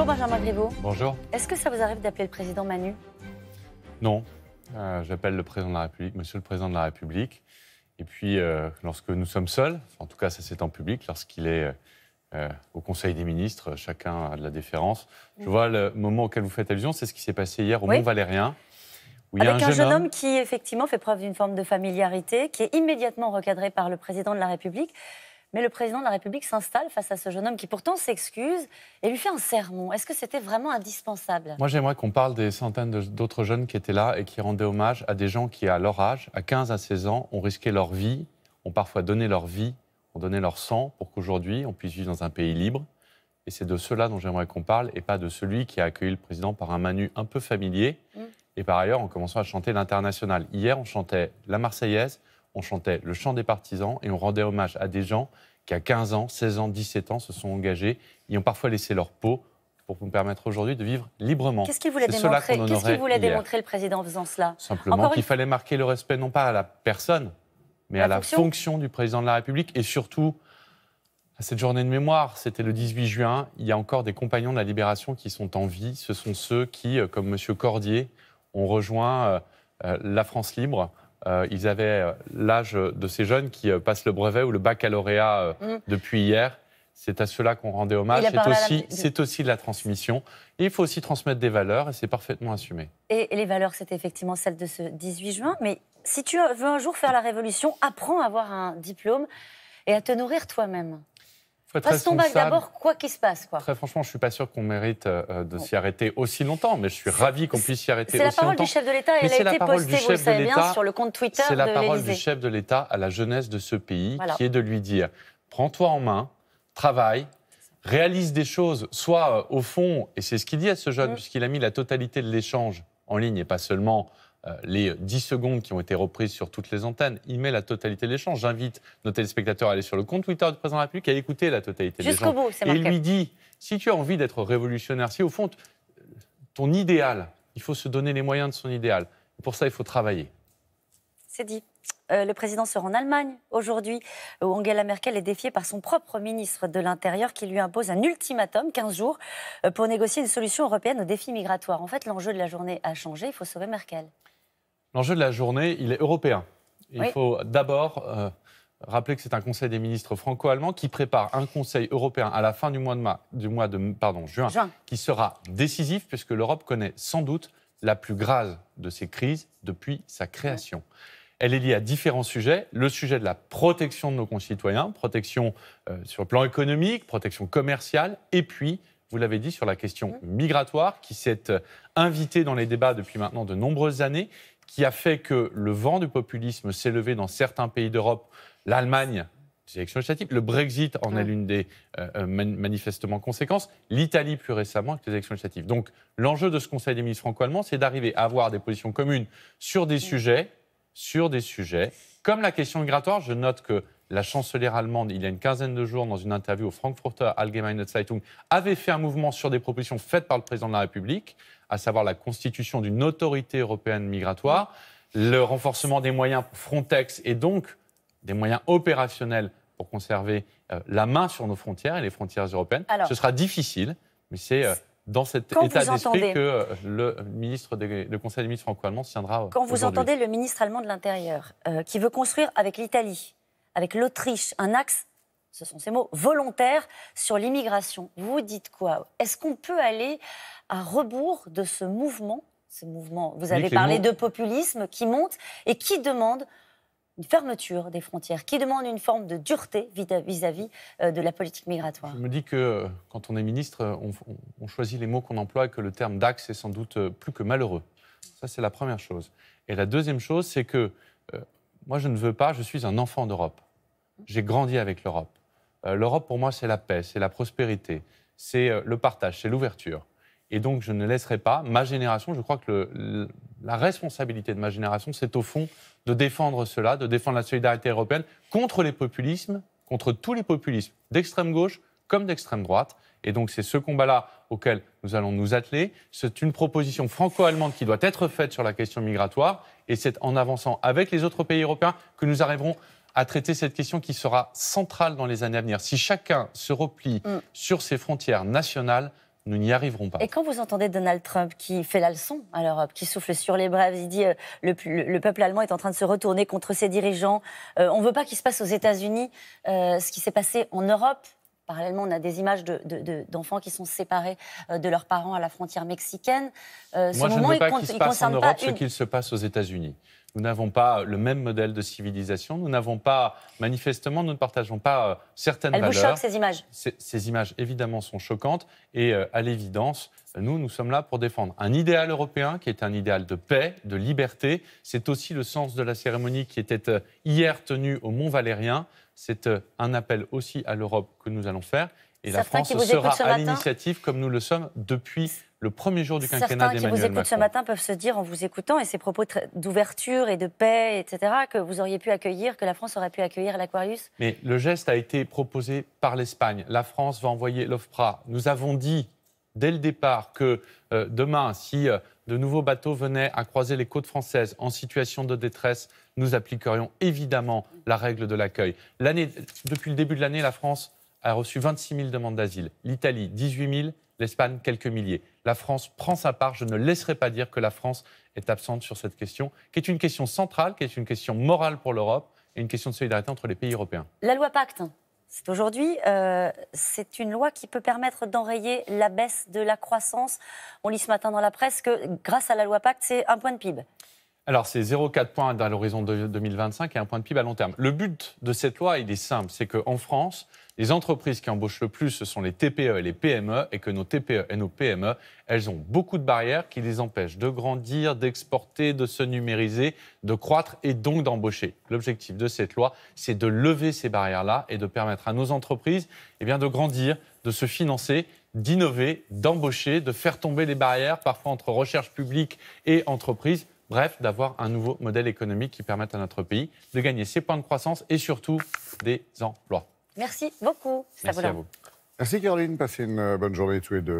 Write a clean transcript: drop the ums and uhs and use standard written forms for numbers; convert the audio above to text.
Bonjour Benjamin Griveaux. Bonjour. Est-ce que ça vous arrive d'appeler le président Manu? Non, j'appelle le président de la République, monsieur le président de la République. Et puis, lorsque nous sommes seuls, en tout cas ça c'est en public, lorsqu'il est au Conseil des ministres, chacun a de la déférence. Je vois le moment auquel vous faites allusion, c'est ce qui s'est passé hier au Mont-Valérien. Avec un jeune homme qui effectivement fait preuve d'une forme de familiarité, qui est immédiatement recadré par le président de la République. Mais le président de la République s'installe face à ce jeune homme qui pourtant s'excuse et lui fait un sermon. Est-ce que c'était vraiment indispensable? Moi, j'aimerais qu'on parle des centaines d'autres jeunes qui étaient là et qui rendaient hommage à des gens qui, à leur âge, à 15 à 16 ans, ont risqué leur vie, ont parfois donné leur vie, ont donné leur sang pour qu'aujourd'hui, on puisse vivre dans un pays libre. Et c'est de cela dont j'aimerais qu'on parle et pas de celui qui a accueilli le président par un Manu un peu familier. Et par ailleurs, en commençant à chanter l'Internationale. Hier, on chantait la Marseillaise, on chantait le chant des partisans et on rendait hommage à des gens qui, à 15 ans, 16 ans, 17 ans, se sont engagés et ont parfois laissé leur peau pour nous permettre aujourd'hui de vivre librement. Qu'est-ce qu'il voulait démontrer, le président, en faisant cela? Simplement qu'il fallait marquer le respect, non pas à la personne, mais à la fonction du président de la République. Et surtout, à cette journée de mémoire, c'était le 18 juin, il y a encore des compagnons de la Libération qui sont en vie. Ce sont ceux qui, comme M. Cordier, ont rejoint la France libre. Ils avaient l'âge de ces jeunes qui passent le brevet ou le baccalauréat depuis hier. C'est à cela qu'on rendait hommage. C'est aussi de la transmission. Et il faut aussi transmettre des valeurs et c'est parfaitement assumé. Et les valeurs, c'est effectivement celles de ce 18 juin. Mais si tu veux un jour faire la révolution, apprends à avoir un diplôme et à te nourrir toi-même. Passe ton bac d'abord, quoi qu'il se passe. Très franchement, je ne suis pas sûr qu'on mérite de s'y arrêter aussi longtemps, mais je suis ravi qu'on puisse s'y arrêter aussi longtemps. C'est la parole du chef de l'État, elle a été postée, vous le savez bien, sur le compte Twitter de l'Élysée. C'est la parole du chef de l'État à la jeunesse de ce pays, qui est de lui dire « Prends-toi en main, travaille, réalise des choses, soit au fond, et c'est ce qu'il dit à ce jeune, puisqu'il a mis la totalité de l'échange en ligne, et pas seulement les 10 secondes qui ont été reprises sur toutes les antennes. Il met la totalité de l'échange. J'invite nos téléspectateurs à aller sur le compte Twitter du président de la République et à écouter la totalité de l'échange. Jusqu'au bout, c'est marqué. Et il lui dit, si tu as envie d'être révolutionnaire, si au fond, ton idéal, il faut se donner les moyens de son idéal. Et pour ça, il faut travailler. C'est dit. Le président se rend en Allemagne aujourd'hui, où Angela Merkel est défiée par son propre ministre de l'Intérieur qui lui impose un ultimatum, 15 jours, pour négocier une solution européenne au défi migratoire. En fait, l'enjeu de la journée a changé, il faut sauver Merkel. L'enjeu de la journée, il est européen. Il faut d'abord rappeler que c'est un conseil des ministres franco-allemand qui prépare un conseil européen à la fin du mois de juin, qui sera décisif puisque l'Europe connaît sans doute la plus grave de ces crises depuis sa création. Elle est liée à différents sujets. Le sujet de la protection de nos concitoyens, protection sur le plan économique, protection commerciale, et puis, vous l'avez dit, sur la question migratoire qui s'est invitée dans les débats depuis maintenant de nombreuses années, qui a fait que le vent du populisme s'est levé dans certains pays d'Europe, l'Allemagne, des élections législatives, le Brexit en est l'une des manifestement conséquences, l'Italie plus récemment avec les élections législatives. Donc l'enjeu de ce Conseil des ministres franco-allemands, c'est d'arriver à avoir des positions communes sur des sujets, comme la question migratoire. Je note que la chancelière allemande, il y a une quinzaine de jours, dans une interview au Frankfurter Allgemeine Zeitung, avait fait un mouvement sur des propositions faites par le président de la République, à savoir la constitution d'une autorité européenne migratoire, le renforcement des moyens pour Frontex et donc des moyens opérationnels pour conserver la main sur nos frontières et les frontières européennes. Alors, ce sera difficile, mais c'est dans cet état d'esprit que le Conseil des ministres franco-allemands tiendra aujourd'hui. Quand vous entendez le ministre allemand de l'Intérieur qui veut construire avec l'Italie, avec l'Autriche, un axe, ce sont ces mots, volontaires sur l'immigration, vous dites quoi? Est-ce qu'on peut aller à rebours de ce mouvement, vous avez parlé de populisme qui monte et qui demande une fermeture des frontières, qui demande une forme de dureté vis-à-vis de la politique migratoire? Je me dis que quand on est ministre, on choisit les mots qu'on emploie et que le terme d'axe est sans doute plus que malheureux. Ça, c'est la première chose. Et la deuxième chose, c'est que moi, je suis un enfant d'Europe. J'ai grandi avec l'Europe. L'Europe, pour moi, c'est la paix, c'est la prospérité, c'est le partage, c'est l'ouverture. Et donc, je ne laisserai pas ma génération, je crois que la responsabilité de ma génération, c'est au fond de défendre cela, de défendre la solidarité européenne contre les populismes, contre tous les populismes, d'extrême gauche comme d'extrême droite. Et donc, c'est ce combat-là auquel nous allons nous atteler. C'est une proposition franco-allemande qui doit être faite sur la question migratoire. Et c'est en avançant avec les autres pays européens que nous arriverons à traiter cette question qui sera centrale dans les années à venir. Si chacun se replie sur ses frontières nationales, nous n'y arriverons pas. Et quand vous entendez Donald Trump qui fait la leçon à l'Europe, qui souffle sur les braises, il dit le peuple allemand est en train de se retourner contre ses dirigeants, on ne veut pas qu'il se passe aux États-Unis ce qui s'est passé en Europe. Parallèlement, on a des images d'enfants qui sont séparés de leurs parents à la frontière mexicaine. Moi, je ne veux pas qu'il se passe en Europe ce qu'il se passe aux États-Unis. Nous n'avons pas le même modèle de civilisation. Nous n'avons pas, manifestement, nous ne partageons pas certaines valeurs. Elles vous choquent, ces images? Ces images, évidemment, sont choquantes. Et à l'évidence, nous sommes là pour défendre un idéal européen qui est un idéal de paix, de liberté. C'est aussi le sens de la cérémonie qui était hier tenue au Mont-Valérien. C'est un appel aussi à l'Europe que nous allons faire. Et la France sera à l'initiative comme nous le sommes depuis le premier jour du quinquennat d'Emmanuel Macron. Certains qui vous écoutent ce matin peuvent se dire, en vous écoutant, et ces propos d'ouverture et de paix, etc., que vous auriez pu accueillir, que la France aurait pu accueillir l'Aquarius. Mais le geste a été proposé par l'Espagne. La France va envoyer l'OFPRA. Nous avons dit dès le départ que demain, si de nouveaux bateaux venaient à croiser les côtes françaises en situation de détresse, nous appliquerions évidemment la règle de l'accueil. Depuis le début de l'année, la France a reçu 26 000 demandes d'asile. L'Italie, 18 000. L'Espagne, quelques milliers. La France prend sa part. Je ne laisserai pas dire que la France est absente sur cette question, qui est une question centrale, qui est une question morale pour l'Europe et une question de solidarité entre les pays européens. La loi Pacte, c'est aujourd'hui, c'est une loi qui peut permettre d'enrayer la baisse de la croissance. On lit ce matin dans la presse que grâce à la loi Pacte, c'est 1 point de PIB. Alors, c'est 0,4 points à l'horizon de 2025 et 1 point de PIB à long terme. Le but de cette loi, il est simple, c'est qu'en France, les entreprises qui embauchent le plus, ce sont les TPE et les PME, et que nos TPE et nos PME, elles ont beaucoup de barrières qui les empêchent de grandir, d'exporter, de se numériser, de croître et donc d'embaucher. L'objectif de cette loi, c'est de lever ces barrières-là et de permettre à nos entreprises de grandir, de se financer, d'innover, d'embaucher, de faire tomber les barrières, parfois entre recherche publique et entreprise. Bref, d'avoir un nouveau modèle économique qui permette à notre pays de gagner ses points de croissance et surtout des emplois. Merci beaucoup. Merci à vous. Merci Caroline, passez une bonne journée tous les deux.